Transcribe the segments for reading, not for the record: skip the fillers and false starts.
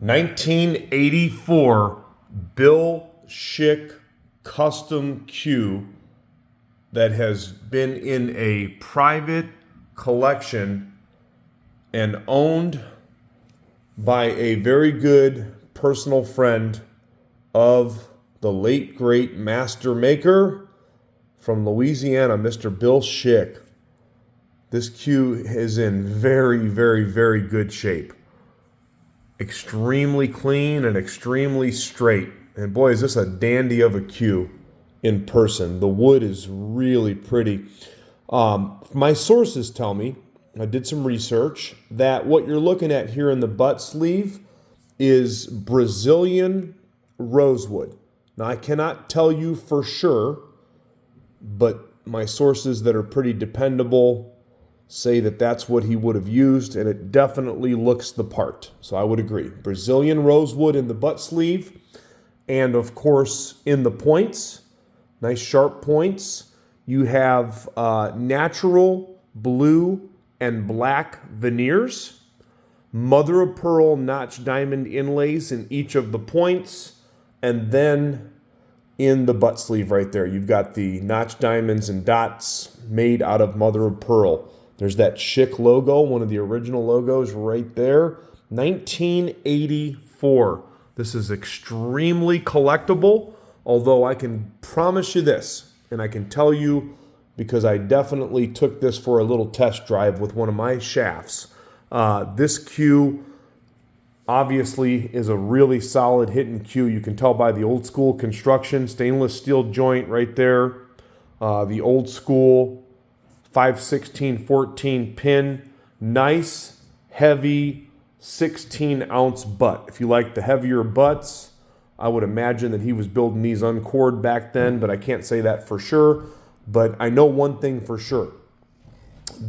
1984 Bill Schick custom cue that has been in a private collection and owned by a very good personal friend of the late great master maker from Louisiana, Mr. Bill Schick. This cue is in very, very, very good shape. Extremely clean and extremely straight. And boy, is this a dandy of a cue in person. The wood is really pretty. My sources tell me, I did some research, that what you're looking at here in the butt sleeve is Brazilian rosewood. Now, I cannot tell you for sure, but my sources that are pretty dependable say that that's what he would have used, and it definitely looks the part. So I would agree. Brazilian rosewood in the butt sleeve, and of course in the points, nice sharp points. You have natural blue and black veneers, mother of pearl notch diamond inlays in each of the points, and then in the butt sleeve right there, you've got the notch diamonds and dots made out of mother of pearl. There's that Schick logo, one of the original logos right there. 1984. This is extremely collectible, although I can promise you this, and I can tell you because I definitely took this for a little test drive with one of my shafts. This cue obviously is a really solid hitting cue. You can tell by the old school construction, stainless steel joint right there. The old school 5/16/14 pin, nice, heavy 16-ounce butt. If you like the heavier butts, I would imagine that he was building these uncored back then, but I can't say that for sure. But I know one thing for sure.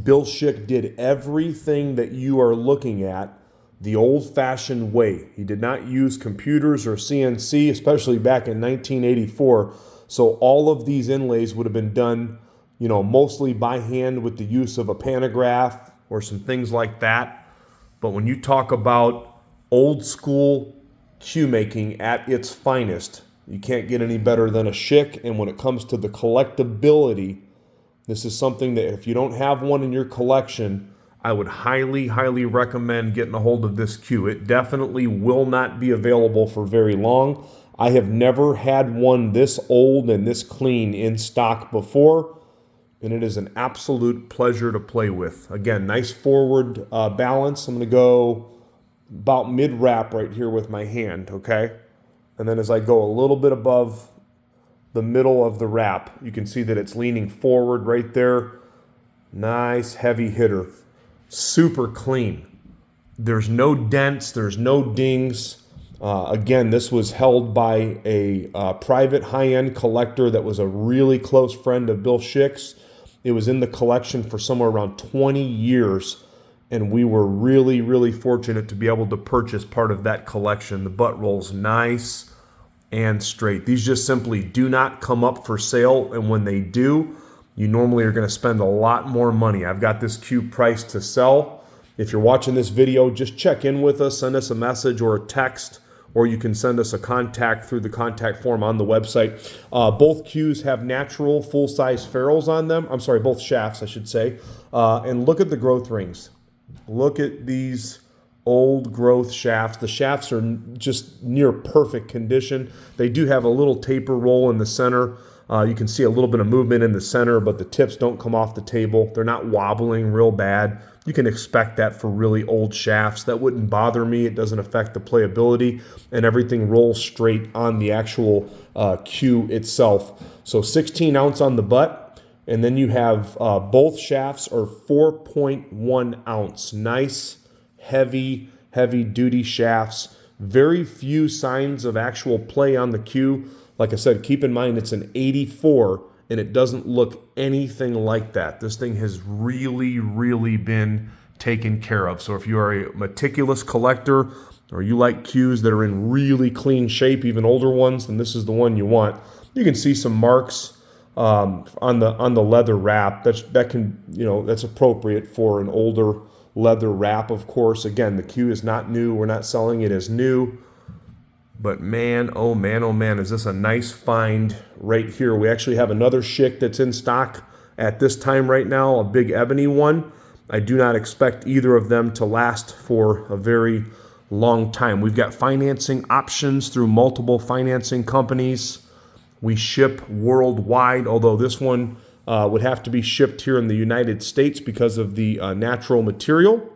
Bill Schick did everything that you are looking at the old-fashioned way. He did not use computers or CNC, especially back in 1984. So all of these inlays would have been done, mostly by hand with the use of a pantograph or some things like that. But when you talk about old school cue making at its finest, you can't get any better than a Schick. And when it comes to the collectability, this is something that if you don't have one in your collection, I would highly, highly recommend getting a hold of this cue. It definitely will not be available for very long. I have never had one this old and this clean in stock before, and it is an absolute pleasure to play with. Again, nice forward balance. I'm going to go about mid-wrap right here with my hand, okay? And then as I go a little bit above the middle of the wrap, you can see that it's leaning forward right there. Nice, heavy hitter. Super clean. There's no dents. There's no dings. Again, this was held by a private high-end collector that was a really close friend of Bill Schick's. It was in the collection for somewhere around 20 years, and we were really, really fortunate to be able to purchase part of that collection. The butt roll's nice and straight. These just simply do not come up for sale, and when they do, you normally are going to spend a lot more money. I've got this cue priced to sell. If you're watching this video, just check in with us, send us a message or a text, or you can send us a contact through the contact form on the website. Both cues have natural full-size ferrules on them. I'm sorry, both shafts, I should say. And look at the growth rings. Look at these old growth shafts. The shafts are just near perfect condition. They do have a little taper roll in the center. You can see a little bit of movement in the center, but the tips don't come off the table. They're not wobbling real bad. You can expect that for really old shafts. That wouldn't bother me. It doesn't affect the playability, and everything rolls straight on the actual cue itself. So 16 ounce on the butt, and then you have both shafts are 4.1 ounce. Nice, heavy duty shafts. Very few signs of actual play on the cue. Like I said, keep in mind it's an 84, and it doesn't look anything like that. This thing has really, really been taken care of. So if you are a meticulous collector or you like cues that are in really clean shape, even older ones, then this is the one you want. You can see some marks on the leather wrap. That's appropriate for an older leather wrap, of course. Again, the cue is not new. We're not selling it as new. But man, oh man, is this a nice find right here. We actually have another Schick that's in stock at this time right now, a big ebony one. I do not expect either of them to last for a very long time. We've got financing options through multiple financing companies. We ship worldwide, although this one would have to be shipped here in the United States because of the natural material.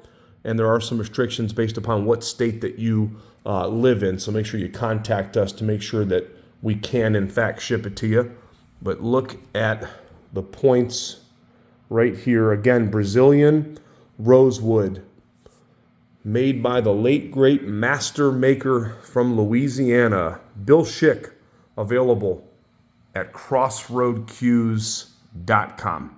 And there are some restrictions based upon what state that you live in. So make sure you contact us to make sure that we can, in fact, ship it to you. But look at the points right here. Again, Brazilian Rosewood, made by the late, great master maker from Louisiana, Bill Schick, available at crossroadcues.com.